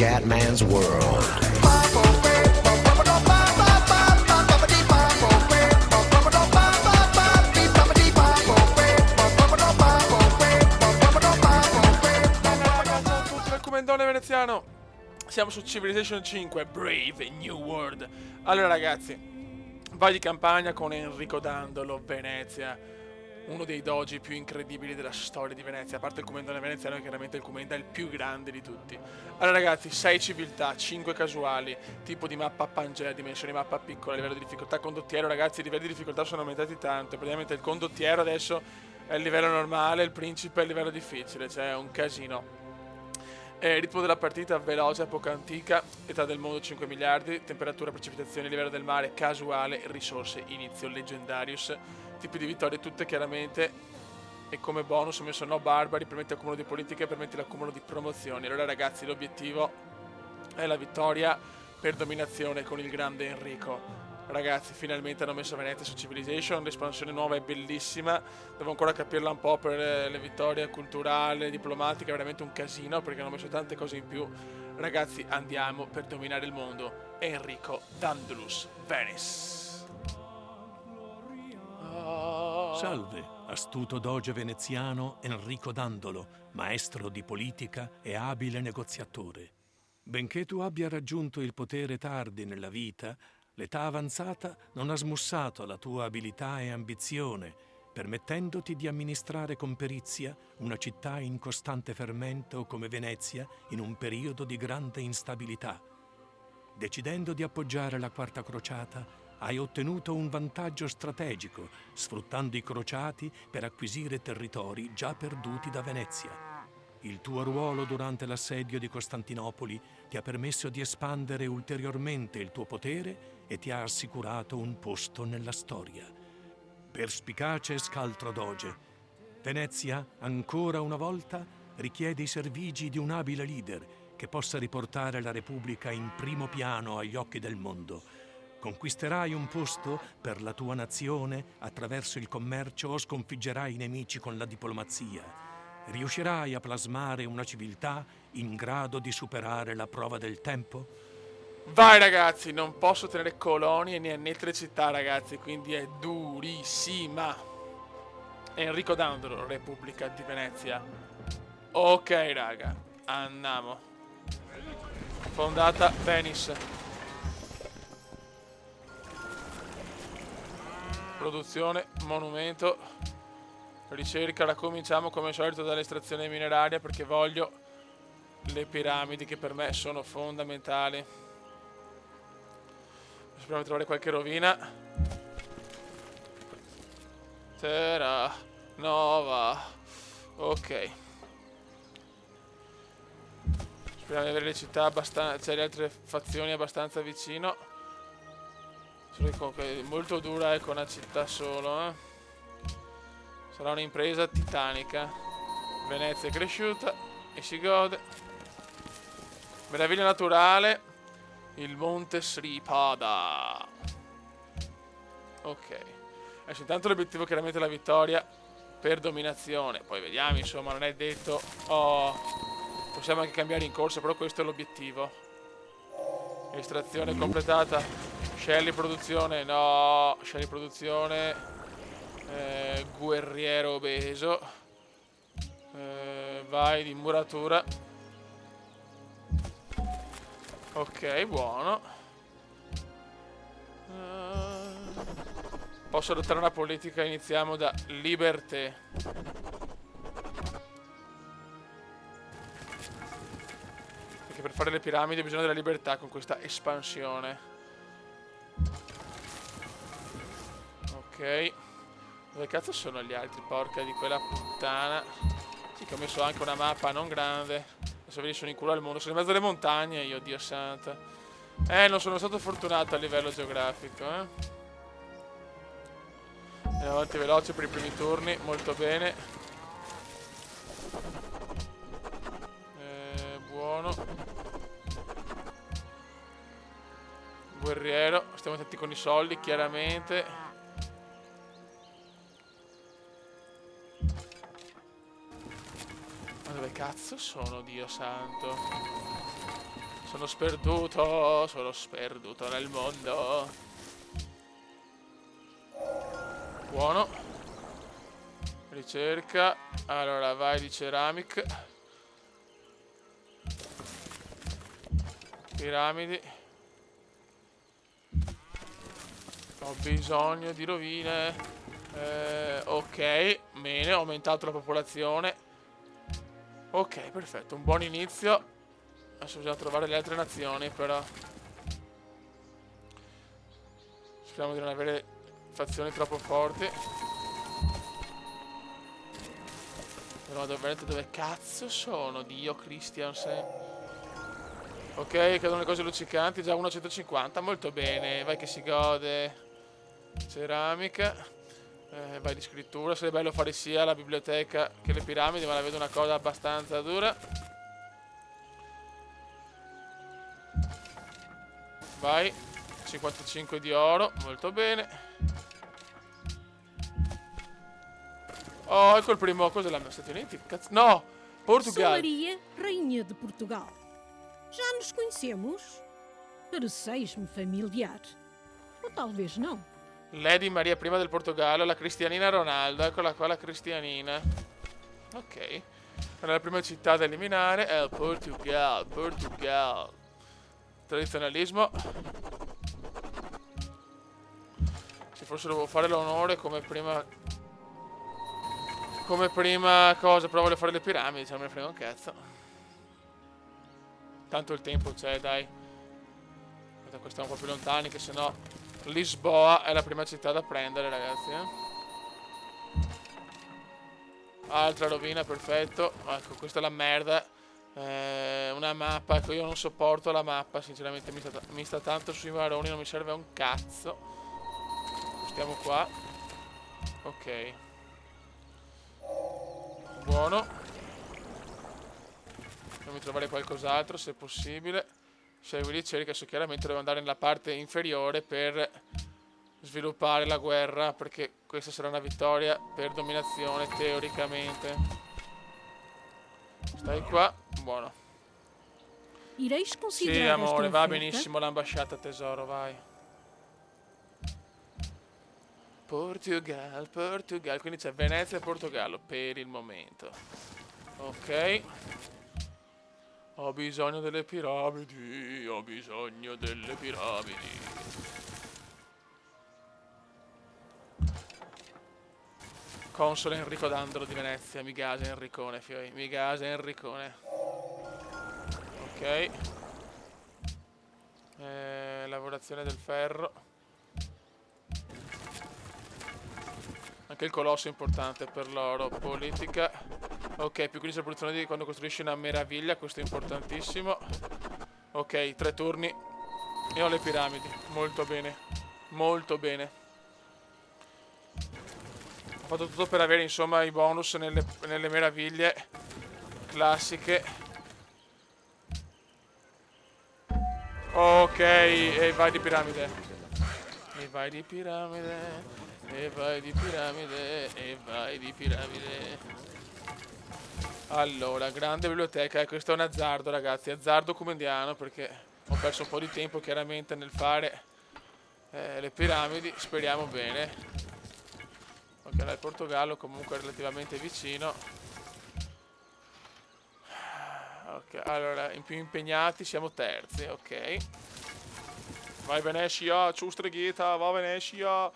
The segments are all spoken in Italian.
Scatman's World. Commendone veneziano. Siamo su Civilization 5 Brave New World. Allora ragazzi, vai di campagna con Enrico Dandolo, Venezia, uno dei doji più incredibili della storia di Venezia. A parte il commendone veneziano, che chiaramente il commenda è il più grande di tutti. Allora ragazzi, 6 civiltà, 5 casuali, tipo di mappa Pangea, dimensioni mappa piccola, livello di difficoltà condottiero. Ragazzi, i livelli di difficoltà sono aumentati tanto. Praticamente il condottiero adesso è il livello normale, il principe è il livello difficile, cioè è un casino. Ritmo della partita veloce, epoca antica, età del mondo 5 miliardi, temperatura, precipitazioni, livello del mare casuale, risorse, inizio, leggendarius, tipi di vittorie tutte chiaramente, e come bonus ho messo no barbari, permette l'accumulo di politiche, permette l'accumulo di promozioni. Allora ragazzi, l'obiettivo è la vittoria per dominazione con il grande Enrico. Ragazzi, finalmente hanno messo Venezia su Civilization, l'espansione nuova è bellissima, devo ancora capirla un po' per le vittorie culturali, diplomatiche, è veramente un casino perché hanno messo tante cose in più. Ragazzi, andiamo per dominare il mondo. Enrico Dandolus, Venice. Salve, astuto doge veneziano Enrico Dandolo, maestro di politica e abile negoziatore. Benché tu abbia raggiunto il potere tardi nella vita, l'età avanzata non ha smussato la tua abilità e ambizione, permettendoti di amministrare con perizia una città in costante fermento come Venezia in un periodo di grande instabilità. Decidendo di appoggiare la Quarta Crociata, hai ottenuto un vantaggio strategico, sfruttando i crociati per acquisire territori già perduti da Venezia. Il tuo ruolo durante l'assedio di Costantinopoli ti ha permesso di espandere ulteriormente il tuo potere e ti ha assicurato un posto nella storia. Perspicace e scaltro doge, Venezia, ancora una volta, richiede i servigi di un abile leader che possa riportare la Repubblica in primo piano agli occhi del mondo. Conquisterai un posto per la tua nazione attraverso il commercio o sconfiggerai i nemici con la diplomazia. Riuscirai a plasmare una civiltà in grado di superare la prova del tempo? Vai ragazzi, non posso tenere colonie né annettere città ragazzi, quindi è durissima. Enrico Dandolo, Repubblica di Venezia. Ok raga, andiamo. Fondata Venice. Produzione, monumento. Ricerca, la cominciamo come al solito dall'estrazione mineraria perché voglio le piramidi che per me sono fondamentali. Speriamo di trovare qualche rovina. Terra Nova. Ok. Speriamo di avere le città abbastanza, cioè le altre fazioni abbastanza vicino. Solo che comunque è molto dura con una città solo, Sarà un'impresa titanica. Venezia è cresciuta e si gode. Meraviglia naturale. Il Monte Sripada. Ok. Adesso intanto l'obiettivo è chiaramente la vittoria per dominazione. Poi vediamo, insomma, non è detto. Possiamo anche cambiare in corsa, però questo è l'obiettivo. Estrazione completata. Shelly produzione. No, Shelly produzione. Guerriero obeso. Vai di muratura. Ok, buono. Posso adottare una politica, iniziamo da libertà. Perché per fare le piramidi bisogna della libertà con questa espansione. Ok. Dove cazzo sono gli altri? Porca di quella puttana. Sì, che ho messo anche una mappa non grande. Adesso vedi, sono in culo al mondo. Sono in mezzo alle montagne io, Dio santo. Non sono stato fortunato a livello geografico, Andiamo avanti veloce per i primi turni. Molto bene. Buono. Guerriero. Stiamo attenti con i soldi, chiaramente. Ma dove cazzo sono, Dio santo? Sono sperduto nel mondo. Buono. Ricerca. Allora, vai di ceramic. Piramidi. Ho bisogno di rovine. Ok, bene, ho aumentato la popolazione. Ok, perfetto, un buon inizio. Adesso bisogna trovare le altre nazioni, però. Speriamo di non avere fazioni troppo forti. Però veramente dove cazzo sono? Dio Christian se... Ok, cadono le cose luccicanti, già 1,150, molto bene, vai che si gode. Ceramica, vai di scrittura, sarebbe bello fare sia la biblioteca che le piramidi, ma la vedo una cosa abbastanza dura. Vai, 55 di oro, molto bene. Oh, ecco il primo, cos'è la Stati Uniti? Cazzo, no, Sou Portugal. Maria, Rainha de Portugal. Já nos conhecemos? Pareceis-me familiar. Ou talvez não. Lady Maria I del Portogallo, la Cristianina Ronaldo, eccola qua la Cristianina. Ok. Allora, la prima città da eliminare è il Portugal. Tradizionalismo. Se forse dovevo fare l'onore come prima... Come prima cosa, però voglio fare le piramidi, se non me ne frega un cazzo. Tanto il tempo c'è, dai. Qua stiamo un po' più lontani, che sennò Lisboa è la prima città da prendere, ragazzi. Altra rovina, perfetto. Ecco, questa è la merda. Una mappa, ecco, io non sopporto la mappa, sinceramente mi sta tanto sui maroni, non mi serve un cazzo. Stiamo qua. Ok. Buono. Fammi trovare qualcos'altro se possibile. Segui ricerca, adesso chiaramente devo andare nella parte inferiore per sviluppare la guerra, perché questa sarà una vittoria per dominazione teoricamente. Stai qua, buono. Ireis Sì, considerar esta amore, va oferta? benissimo l'ambasciata, tesoro, vai. Portugal, quindi c'è Venezia e Portogallo per il momento. Ok. Ho bisogno delle piramidi, ho bisogno delle piramidi. Console Enrico Dandolo di Venezia, mi gasa Enricone, fioi, mi gasa Enricone. Ok. Lavorazione del ferro. Anche il colosso è importante per l'oro. Politica. Ok, più 15 produzione di quando costruisci una meraviglia, questo è importantissimo. Ok, 3 turni e ho le piramidi. Molto bene, molto bene. Ho fatto tutto per avere insomma i bonus nelle meraviglie classiche. Ok, e vai di piramide. E vai di piramide. E vai di piramide. E vai di piramide. Allora, grande biblioteca, questo è un azzardo, ragazzi, azzardo comendiano, perché ho perso un po' di tempo chiaramente nel fare le piramidi, speriamo bene. Ok, il Portogallo comunque è relativamente vicino. Ok, allora, in più impegnati siamo terzi, ok. Vai Venezia, Ciustreghita, va Venezia.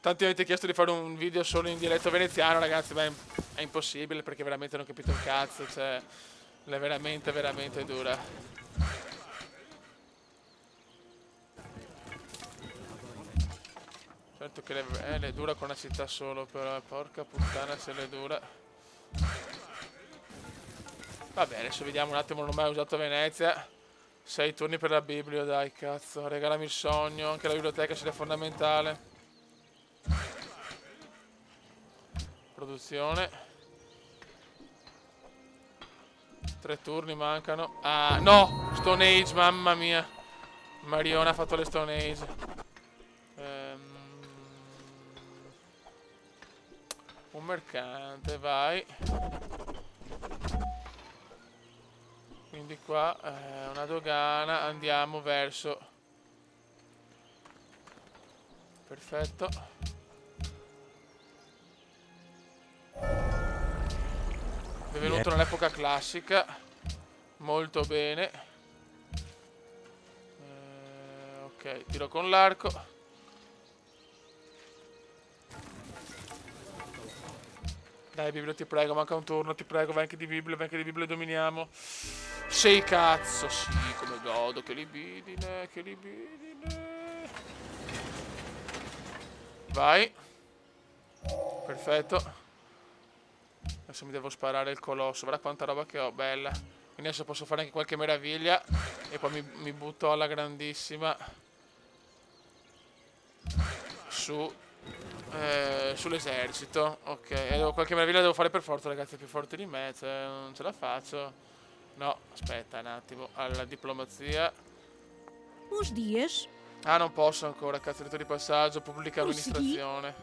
Tanti avete chiesto di fare un video solo in dialetto veneziano, ragazzi, beh, è impossibile perché veramente non ho capito un cazzo, cioè, è veramente, veramente dura. Certo che le dura con una città solo, però, porca puttana se le dura. Vabbè, adesso vediamo un attimo, non ho mai usato Venezia. 6 turni per la Bibbia, dai, cazzo, regalami il sogno, anche la biblioteca sarebbe fondamentale. Produzione. 3 turni mancano. Ah, no! Stone Age, mamma mia. Mariona ha fatto le Stone Age. Un mercante, vai. Quindi qua una dogana, andiamo verso... Perfetto. Benvenuto nell'epoca classica. Molto bene. Ok, tiro con l'arco. Dai Biblio, ti prego, manca un turno, ti prego, vai anche di Biblio, dominiamo. Sei cazzo, sì, come godo, che libidine, che libidine. Vai. Perfetto. Adesso mi devo sparare il colosso, guarda quanta roba che ho, bella. Quindi adesso posso fare anche qualche meraviglia. E poi mi butto alla grandissima sull'esercito. Ok, qualche meraviglia devo fare per forza, ragazzi, è più forte di me, cioè, non ce la faccio. No, aspetta un attimo, alla diplomazia. Uns dias. Ah, non posso ancora, cazzo, rito di passaggio, pubblica Prosegui. amministrazione.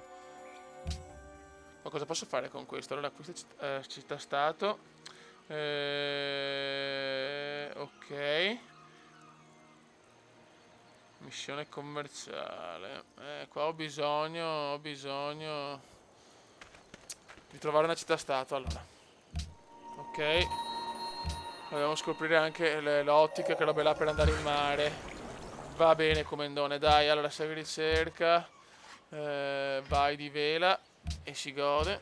Ma cosa posso fare con questo? Allora, questa è città-stato. Ok. Missione commerciale. Qua ho bisogno di trovare una città-stato, allora. Ok. Dobbiamo scoprire anche l'ottica, che roba è là per andare in mare. Va bene, comendone, dai, allora segui ricerca. Vai di vela e si gode.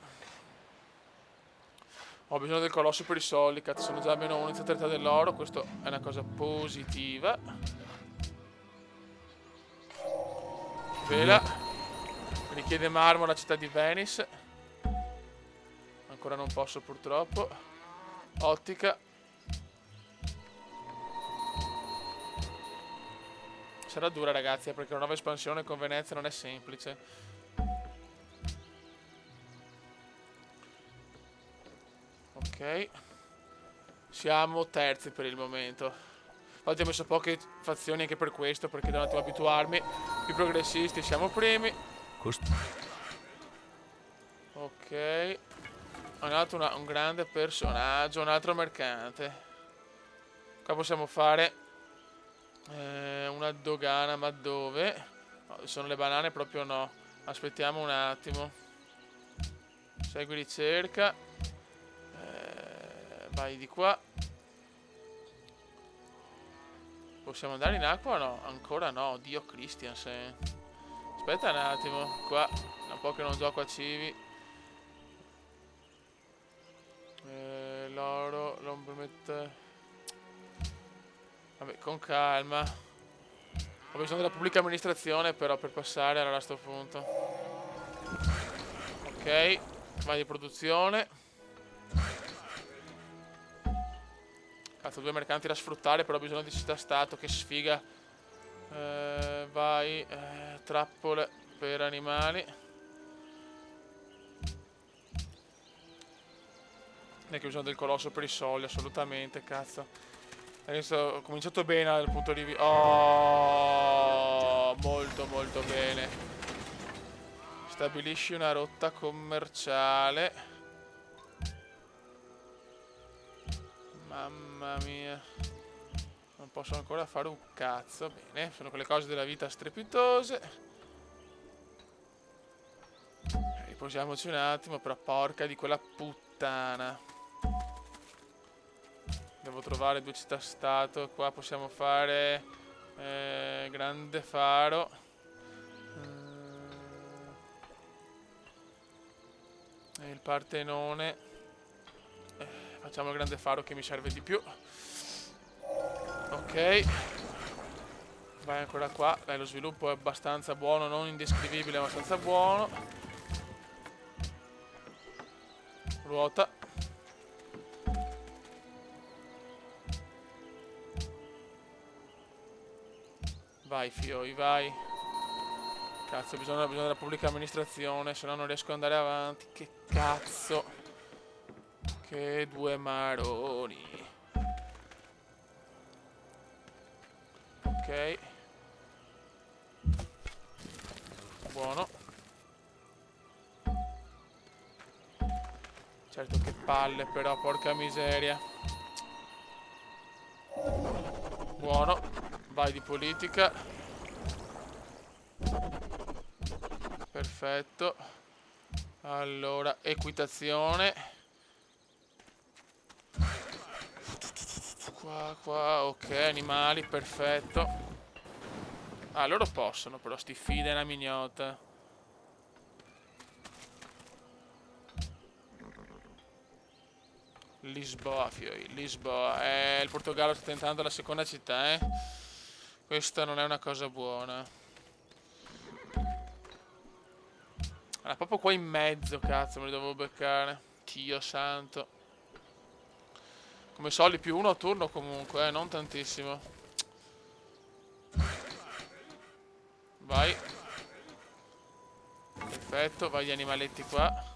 Ho bisogno del colosso per i soldi, cazzo, sono già almeno 1,30 dell'oro, questo è una cosa positiva. Vela. Richiede marmo alla città di Venice. Ancora non posso purtroppo. Ottica. Sarà dura, ragazzi, perché una nuova espansione con Venezia non è semplice. Ok. Siamo terzi per il momento. Oggi ho messo poche fazioni anche per questo, perché devo un attimo abituarmi. Più progressisti, siamo primi. Ok. Un altro un grande personaggio, un altro mercante. Qua possiamo fare una dogana, ma dove? No, sono le banane, proprio no. Aspettiamo un attimo. Segui ricerca. Vai di qua. Possiamo andare in acqua o no? Ancora no, Dio Christiansen. Aspetta un attimo, qua da un po' che non gioco a Civi. L'oro non permette. Vabbè, con calma. Ho bisogno della pubblica amministrazione però per passare allora a sto punto. Ok, vai di produzione. Cazzo, 2 mercanti da sfruttare, però ho bisogno di città-stato, che sfiga. Vai, trappole per animali. Non è che ho bisogno del colosso per i soldi, assolutamente, cazzo. Adesso ho cominciato bene dal punto di vista... Oh, molto molto bene. Stabilisci una rotta commerciale. Mamma mia. Non posso ancora fare un cazzo. Bene, sono quelle cose della vita strepitose. Riposiamoci un attimo, però porca di quella puttana. Devo trovare 2 città-stato. Qua possiamo fare grande faro. Il Partenone. Facciamo il grande faro che mi serve di più. Ok. Vai ancora qua. Dai, lo sviluppo è abbastanza buono, non indescrivibile, abbastanza buono. Ruota. Vai fioi, vai. Cazzo, bisogna della pubblica amministrazione, se no non riesco ad andare avanti. Che cazzo. Che 2 maroni. Ok. Buono. Certo che palle però, porca miseria. Buono. Vai di politica. Perfetto. Allora, equitazione. Qua, ok, animali, perfetto. Ah, loro possono, però sti fide è una mignotta. Lisboa, fioi, Lisboa. Il Portogallo sta tentando la seconda città, eh. Questa non è una cosa buona. Era proprio qua in mezzo, cazzo, me li dovevo beccare. Dio santo. Come soldi più uno a turno comunque, non tantissimo. Vai. Perfetto, vai gli animaletti qua.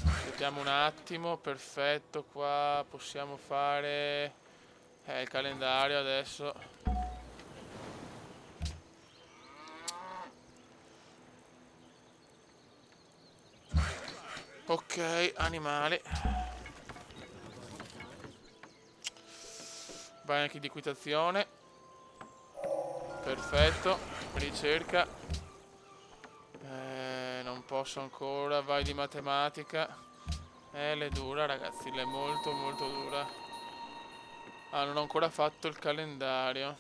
Aspettiamo un attimo, perfetto, qua possiamo fare il calendario adesso. Ok, animali. Vai anche di equitazione. Perfetto, ricerca. Non posso ancora, vai di matematica. L'è dura ragazzi, l'è molto molto dura. Ah, non ho ancora fatto il calendario.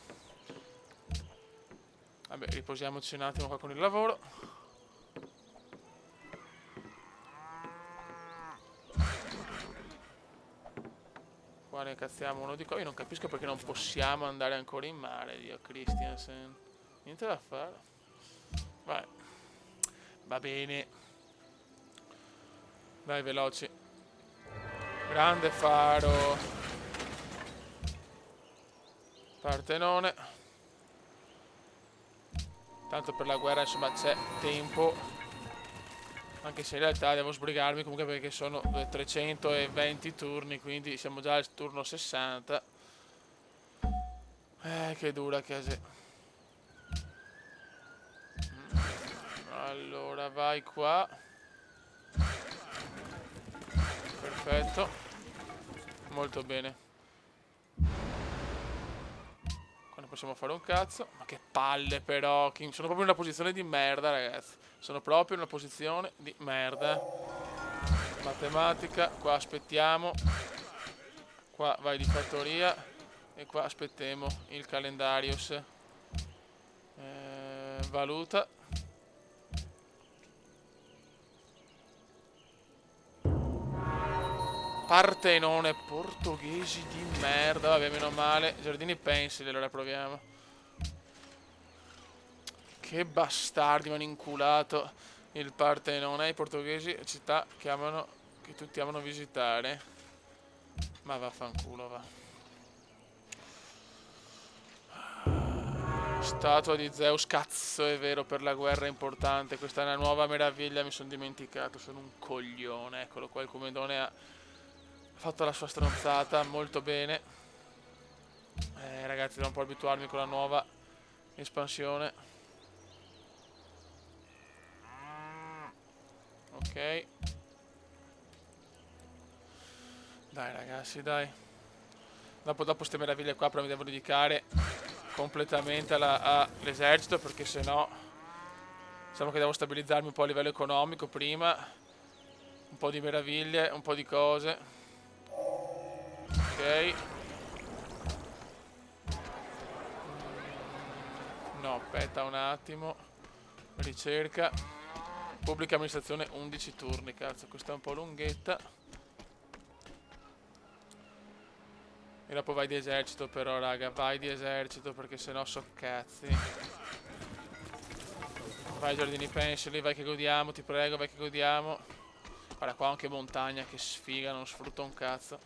Vabbè, riposiamoci un attimo qua con il lavoro. Qua ne cazziamo uno di qua. Io non capisco perché non possiamo andare ancora in mare, Dio Christiansen. Niente da fare. Vai. Va bene. Dai, veloci. Grande faro. Partenone. Tanto per la guerra insomma c'è tempo. Anche se in realtà devo sbrigarmi comunque perché sono 320 turni. Quindi siamo già al turno 60. Che dura che è. Allora vai qua. Perfetto. Molto bene. Qua ne possiamo fare un cazzo. Ma che palle però. Sono proprio in una posizione di merda ragazzi. Sono proprio in una posizione di merda. Matematica. Qua aspettiamo. Qua vai di fattoria. E qua aspettiamo il calendarius. Valuta. Partenone, portoghesi di merda. Vabbè, meno male. Giardini pensili, allora proviamo. Che bastardi, mi hanno inculato il Partenone. I portoghesi, città che tutti amano visitare. Ma vaffanculo, va. Statua di Zeus, cazzo, è vero, per la guerra è importante. Questa è una nuova meraviglia, mi sono dimenticato. Sono un coglione. Eccolo qua, il Comedone ha fatto la sua stronzata, molto bene. Ragazzi, devo un po' abituarmi con la nuova espansione. Ok. Dai ragazzi, dai. Dopo ste meraviglie qua però mi devo dedicare completamente all'esercito, perché sennò diciamo che devo stabilizzarmi un po' a livello economico prima. Un po' di meraviglie, un po' di cose. Ok. No, aspetta un attimo. Ricerca. Pubblica amministrazione 11 turni, cazzo, questa è un po' lunghetta. E dopo vai di esercito però, raga, vai di esercito perché sennò so cazzi. Vai giardini pensili, vai che godiamo, ti prego, vai che godiamo. Guarda qua anche montagna, che sfiga, non sfrutto un cazzo.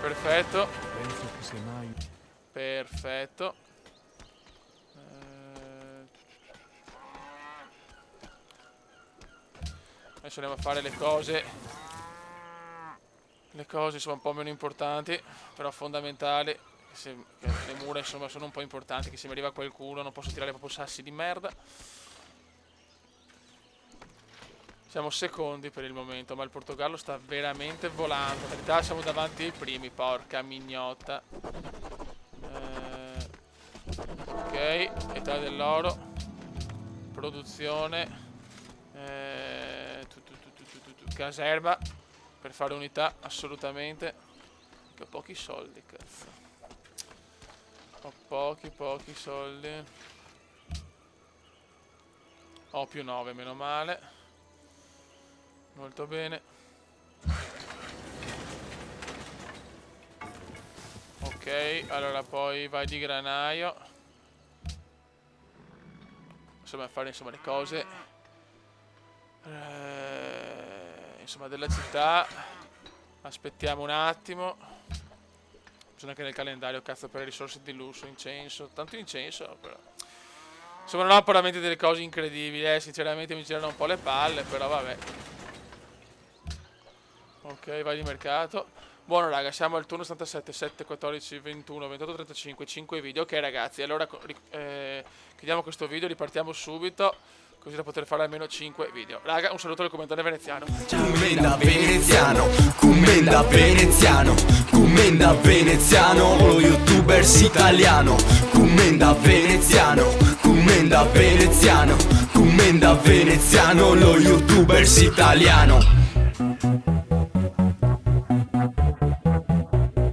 Perfetto. Penso che sia mai... Perfetto. Adesso andiamo a fare le cose. Le cose sono un po' meno importanti, però fondamentali. Che le mura insomma sono un po' importanti, che se mi arriva qualcuno non posso tirare proprio sassi di merda. Siamo secondi per il momento, ma il Portogallo sta veramente volando. In realtà siamo davanti ai primi, porca mignotta. Ok, età dell'oro. Produzione. Caserma. Per fare unità, assolutamente. Che ho pochi soldi, cazzo. Ho pochi soldi. Ho più 9, meno male. Molto bene. Ok, allora poi vai di granaio. Insomma, fare insomma le cose insomma della città. Aspettiamo un attimo. Bisogna anche nel calendario, cazzo, per le risorse di lusso, incenso. Tanto incenso, però. Insomma, non ho veramente delle cose incredibili, sinceramente mi girano un po' le palle, però vabbè. Ok, vai di mercato. Buono raga, siamo al turno 77, 7, 14, 21, 28, 35, 5 video. Ok ragazzi, allora chiudiamo questo video, ripartiamo subito, così da poter fare almeno 5 video. Raga, un saluto dal commentatore veneziano. Commenda veneziano, commenda veneziano, commenda veneziano, lo youtubers italiano. Commenda veneziano, commenda veneziano, commenda veneziano, lo youtubers italiano.